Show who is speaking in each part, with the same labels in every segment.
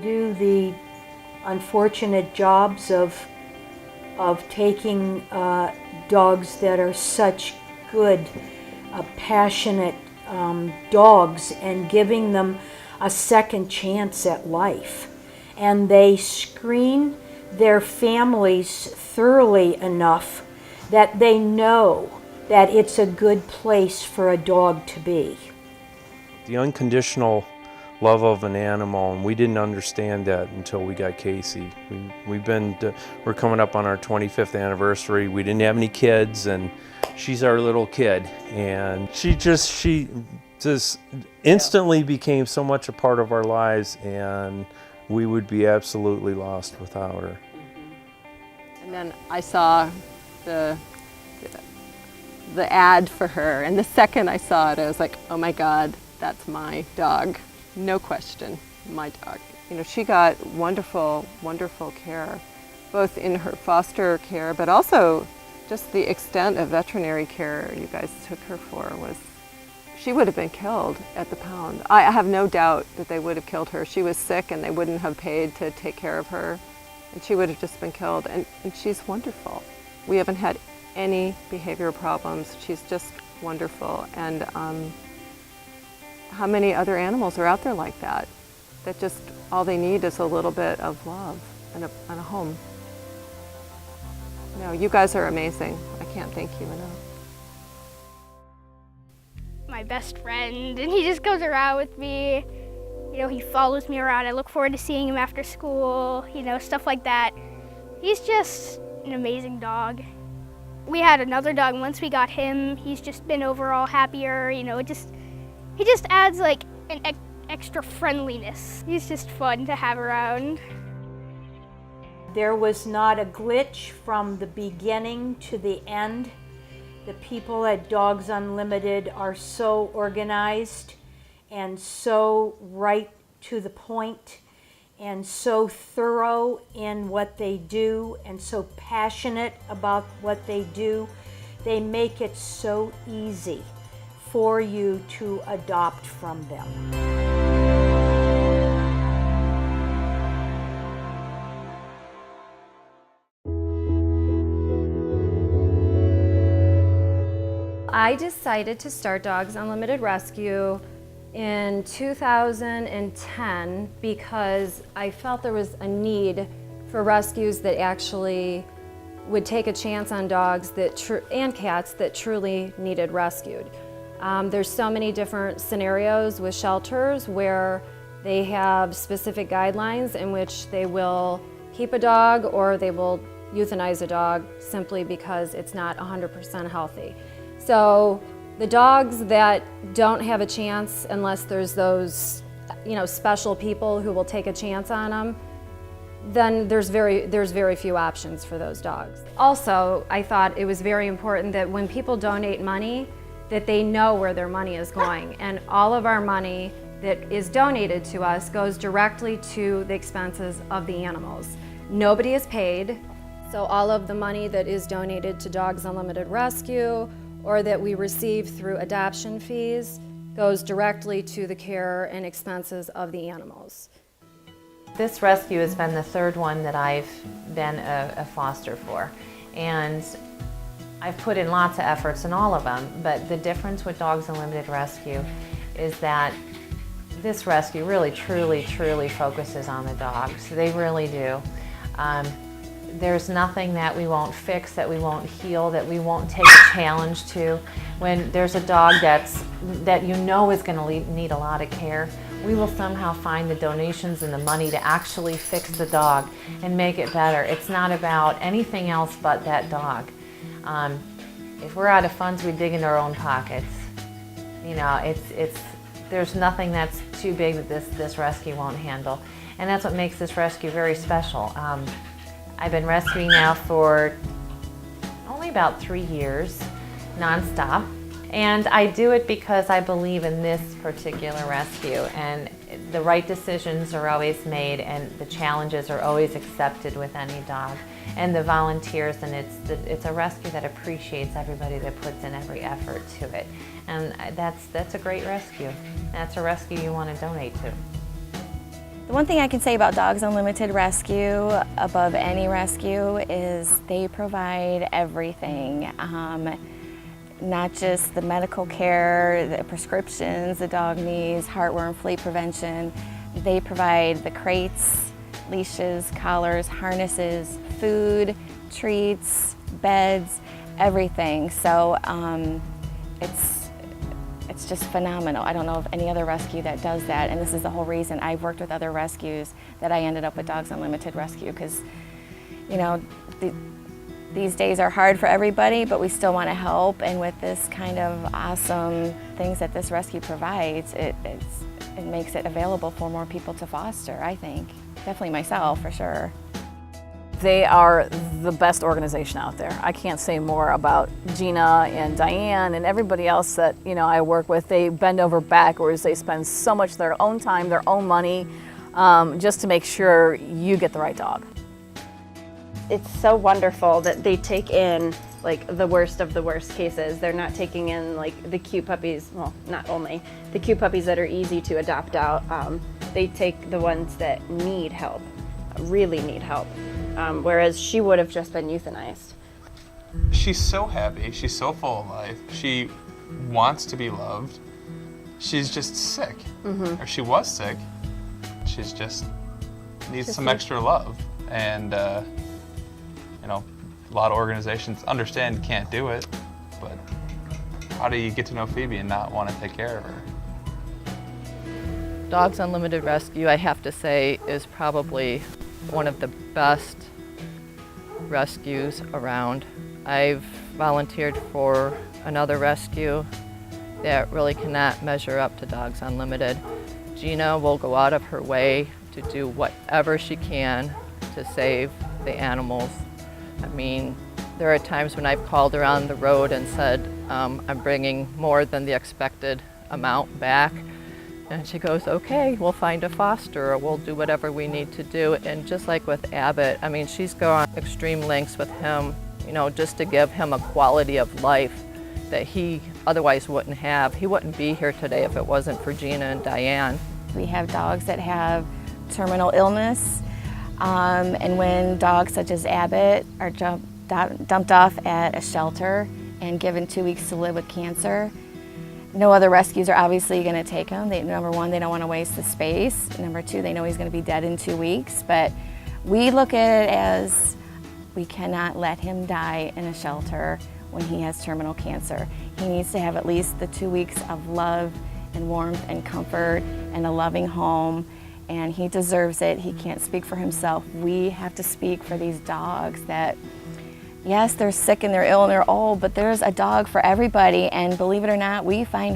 Speaker 1: do the unfortunate jobs of taking dogs that are such good, passionate dogs and giving them a second chance at life. And they screen their families thoroughly enough that they know that it's a good place for a dog to be.
Speaker 2: The unconditional love of an animal, and we didn't understand that until we got Casey. We're coming up on our 25th anniversary. We didn't have any kids, and she's our little kid, and she just instantly became so much a part of our lives, and we would be absolutely lost without her.
Speaker 3: And then I saw the ad for her, and the second I saw it, I was like, oh my God, that's my dog. No question, my dog. You know, she got wonderful, wonderful care, both in her foster care, but also just the extent of veterinary care you guys took her for was, she would have been killed at the pound. I have no doubt that they would have killed her. She was sick and they wouldn't have paid to take care of her, and she would have just been killed, and she's wonderful. We haven't had any behavioral problems. She's just wonderful, and how many other animals are out there like that? That just, all they need is a little bit of love and a home. No, you guys are amazing. I can't thank you enough.
Speaker 4: My best friend, and he just goes around with me. You know, he follows me around. I look forward to seeing him after school, you know, stuff like that. He's just an amazing dog. We had another dog, and once we got him, he's just been overall happier, you know, he just adds like an extra friendliness. He's just fun to have around.
Speaker 1: There was not a glitch from the beginning to the end. The people at Dogs Unlimited are so organized and so right to the point and so thorough in what they do and so passionate about what they do. They make it so easy for you to adopt from them.
Speaker 5: I decided to start Dogs Unlimited Rescue in 2010 because I felt there was a need for rescues that actually would take a chance on dogs and cats that truly needed rescued. There's so many different scenarios with shelters where they have specific guidelines in which they will keep a dog or they will euthanize a dog simply because it's not 100% healthy. So the dogs that don't have a chance, unless there's those, you know, special people who will take a chance on them, then there's very few options for those dogs. Also, I thought it was very important that when people donate money, that they know where their money is going. And all of our money that is donated to us goes directly to the expenses of the animals. Nobody is paid, so all of the money that is donated to Dogs Unlimited Rescue or that we receive through adoption fees goes directly to the care and expenses of the animals.
Speaker 6: This rescue has been the third one that I've been a foster for, and I've put in lots of efforts in all of them, but the difference with Dogs Unlimited Rescue is that this rescue really, truly focuses on the dogs. They really do. There's nothing that we won't fix, that we won't heal, that we won't take a challenge to. When there's a dog that you know is going to need a lot of care, we will somehow find the donations and the money to actually fix the dog and make it better. It's not about anything else but that dog. If we're out of funds, we dig into our own pockets. You know, there's nothing that's too big that this rescue won't handle. And that's what makes this rescue very special. I've been rescuing now for only about 3 years, nonstop. And I do it because I believe in this particular rescue, and the right decisions are always made and the challenges are always accepted with any dog. And the volunteers, and it's a rescue that appreciates everybody that puts in every effort to it. And that's a great rescue. That's a rescue you want to donate to.
Speaker 7: The one thing I can say about Dogs Unlimited Rescue, above any rescue, is they provide everything. Not just the medical care, the prescriptions the dog needs, heartworm, flea prevention. They provide the crates, leashes, collars, harnesses, food, treats, beds, everything. So it's just phenomenal. I don't know of any other rescue that does that, and this is the whole reason I've worked with other rescues that I ended up with Dogs Unlimited Rescue, because, you know, these days are hard for everybody, but we still want to help, and with this kind of awesome things that this rescue provides, it makes it available for more people to foster, I think. Definitely myself, for sure.
Speaker 8: They are the best organization out there. I can't say more about Gina and Diane and everybody else that, you know, I work with. They bend over backwards. They spend so much of their own time, their own money, just to make sure you get the right dog.
Speaker 9: It's so wonderful that they take in like the worst of the worst cases. They're not taking in like the cute puppies, well, not only the cute puppies that are easy to adopt out. They take the ones that need help, really need help. Whereas she would have just been euthanized.
Speaker 10: She's so happy. She's so full of life. She wants to be loved. She's just sick. Or she was sick. She's just needs some extra love. And, you know, a lot of organizations understand you can't do it, but how do you get to know Phoebe and not want to take care of her?
Speaker 3: Dogs Unlimited Rescue, I have to say, is probably one of the best rescues around. I've volunteered for another rescue that really cannot measure up to Dogs Unlimited. Gina will go out of her way to do whatever she can to save the animals. I mean, there are times when I've called her on the road and said, I'm bringing more than the expected amount back. And she goes, okay, we'll find a foster, or we'll do whatever we need to do. And just like with Abbott, I mean, she's gone extreme lengths with him, you know, just to give him a quality of life that he otherwise wouldn't have. He wouldn't be here today if it wasn't for Gina and Diane.
Speaker 7: We have dogs that have terminal illness, and when dogs such as Abbott are dumped off at a shelter and given 2 weeks to live with cancer, no other rescues are obviously going to take him. Number one, they don't want to waste the space. Number two, they know he's going to be dead in 2 weeks. But we look at it as we cannot let him die in a shelter when he has terminal cancer. He needs to have at least the 2 weeks of love and warmth and comfort and a loving home, and he deserves it. He can't speak for himself. We have to speak for these dogs that, yes, they're sick and they're ill and they're old, but there's a dog for everybody. And believe it or not, we find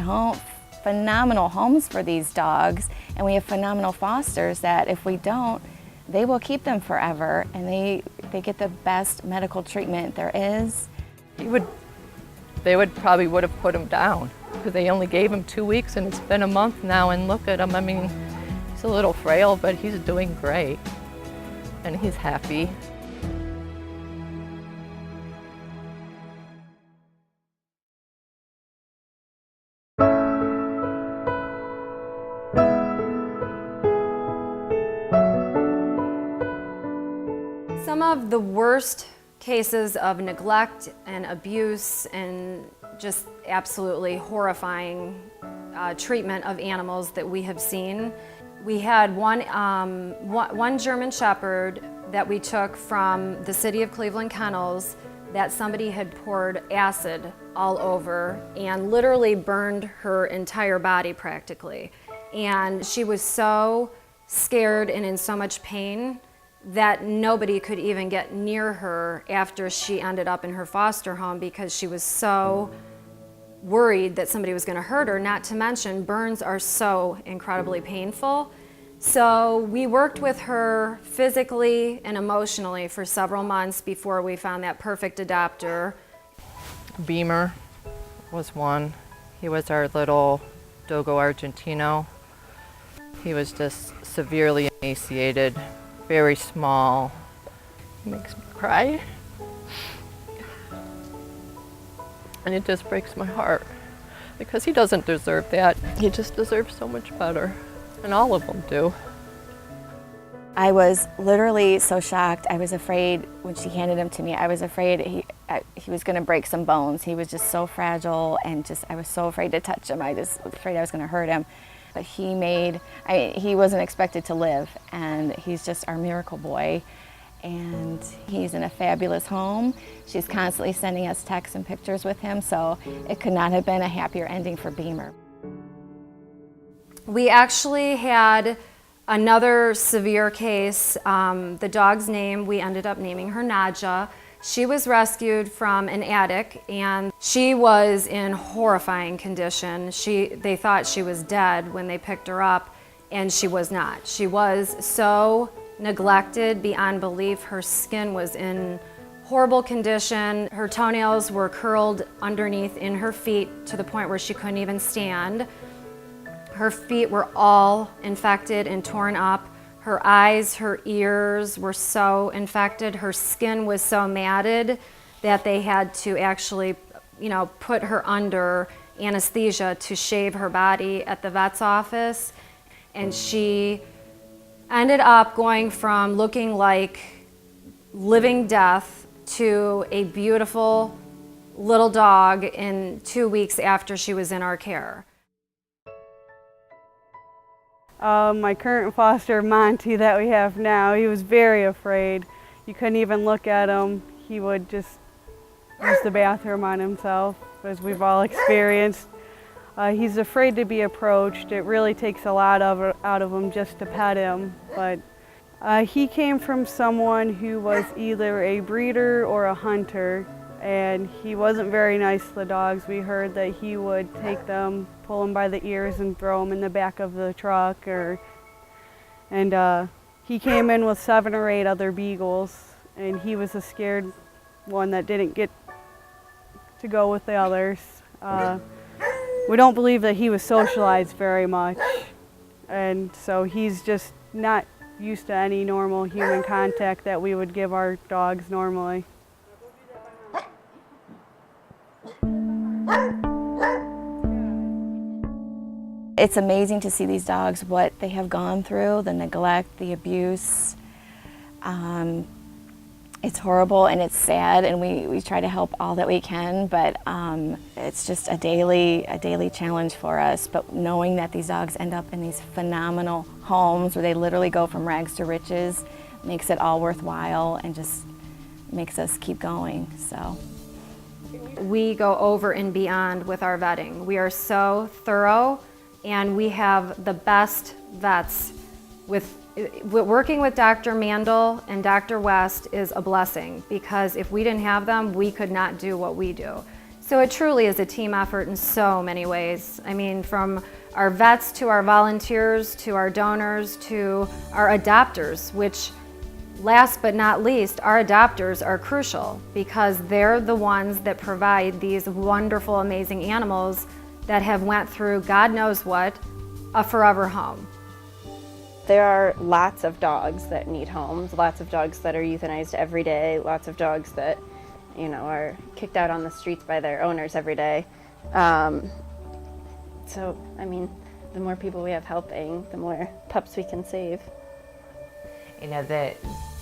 Speaker 7: phenomenal homes for these dogs, and we have phenomenal fosters that if we don't, they will keep them forever, and they get the best medical treatment there is.
Speaker 3: They would have put him down because they only gave him 2 weeks, and it's been a month now, and look at him. I mean, he's a little frail, but he's doing great, and he's happy.
Speaker 5: Some of the worst cases of neglect and abuse and just absolutely horrifying treatment of animals that we have seen. We had one German Shepherd that we took from the city of Cleveland Kennels that somebody had poured acid all over and literally burned her entire body practically. And she was so scared and in so much pain that nobody could even get near her after she ended up in her foster home because she was so worried that somebody was going to hurt her, not to mention burns are so incredibly painful. So we worked with her physically and emotionally for several months before we found that perfect adopter.
Speaker 3: Beamer was one. He was our little Dogo Argentino. He was just severely emaciated, very small. It makes me cry. And it just breaks my heart because he doesn't deserve that. He just deserves so much better, and all of them do.
Speaker 7: I was literally so shocked. I was afraid when she handed him to me, I was afraid he was gonna break some bones. He was just so fragile, and I was so afraid to touch him. I just was afraid I was gonna hurt him. But he wasn't expected to live, and he's just our miracle boy. And he's in a fabulous home. She's constantly sending us texts and pictures with him, so it could not have been a happier ending for Beamer.
Speaker 5: We actually had another severe case. The dog's name, we ended up naming her Nadja. She was rescued from an attic, and she was in horrifying condition. They thought she was dead when they picked her up, and she was not. She was so neglected beyond belief. Her skin was in horrible condition. Her toenails were curled underneath in her feet to the point where she couldn't even stand. Her feet were all infected and torn up. Her eyes, her ears were so infected. Her skin was so matted that they had to actually, put her under anesthesia to shave her body at the vet's office. And she ended up going from looking like living death to a beautiful little dog in 2 weeks after she was in our care.
Speaker 11: My current foster, Monty, that we have now, he was very afraid. You couldn't even look at him. He would just use the bathroom on himself, as we've all experienced. He's afraid to be approached. It really takes a lot out of him just to pet him. But he came from someone who was either a breeder or a hunter, and he wasn't very nice to the dogs. We heard that he would take them, pull them by the ears and throw them in the back of the truck. And he came in with 7 or 8 other beagles, and he was a scared one that didn't get to go with the others. We don't believe that he was socialized very much, and so he's just not used to any normal human contact that we would give our dogs normally.
Speaker 7: It's amazing to see these dogs, what they have gone through, the neglect, the abuse. It's horrible and it's sad, and we try to help all that we can, but it's just a daily challenge for us. But knowing that these dogs end up in these phenomenal homes where they literally go from rags to riches makes it all worthwhile and just makes us keep going. So
Speaker 5: We go over and beyond with our vetting. We are so thorough, and we have the best vets. Working with Dr. Mandel and Dr. West is a blessing, because if we didn't have them, we could not do what we do. So it truly is a team effort in so many ways. I mean, from our vets to our volunteers to our donors to our adopters, which last but not least, our adopters are crucial, because they're the ones that provide these wonderful, amazing animals that have went through God knows what, a forever home.
Speaker 9: There are lots of dogs that need homes, lots of dogs that are euthanized every day, lots of dogs that, are kicked out on the streets by their owners every day. So, the more people we have helping, the more pups we can save.
Speaker 6: That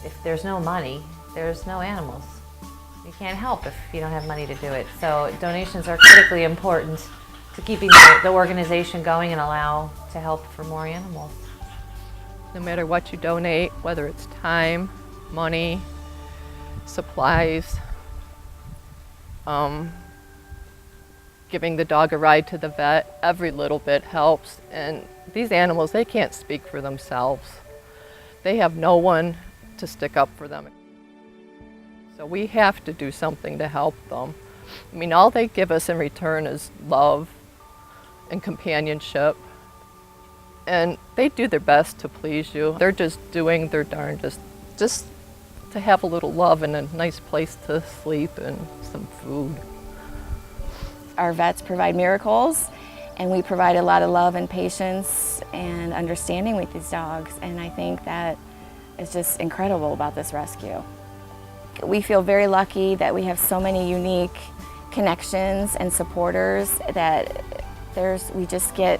Speaker 6: if there's no money, there's no animals. You can't help if you don't have money to do it. So donations are critically important to keeping the organization going and allow to help for more animals.
Speaker 3: No matter what you donate, whether it's time, money, supplies, giving the dog a ride to the vet, every little bit helps. And these animals, they can't speak for themselves. They have no one to stick up for them. So we have to do something to help them. All they give us in return is love and companionship. And they do their best to please you. They're just doing their darndest just to have a little love and a nice place to sleep and some food.
Speaker 7: Our vets provide miracles, and we provide a lot of love and patience and understanding with these dogs, and I think that is just incredible about this rescue. We feel very lucky that we have so many unique connections and supporters that we just get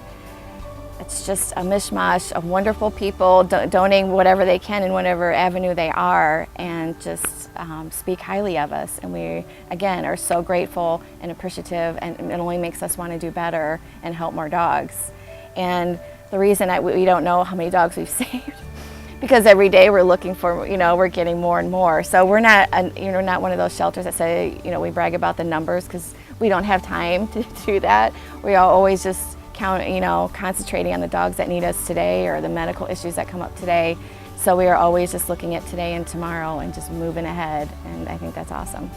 Speaker 7: it's just a mishmash of wonderful people donating whatever they can in whatever avenue they are, and just speak highly of us. And we, again, are so grateful and appreciative, and it only makes us want to do better and help more dogs. And the reason we don't know how many dogs we've saved, because every day we're looking for, we're getting more and more. So we're not, not one of those shelters that say, we brag about the numbers, because we don't have time to do that. We are always just concentrating on the dogs that need us today, or the medical issues that come up today. So we are always just looking at today and tomorrow and just moving ahead, and I think that's awesome.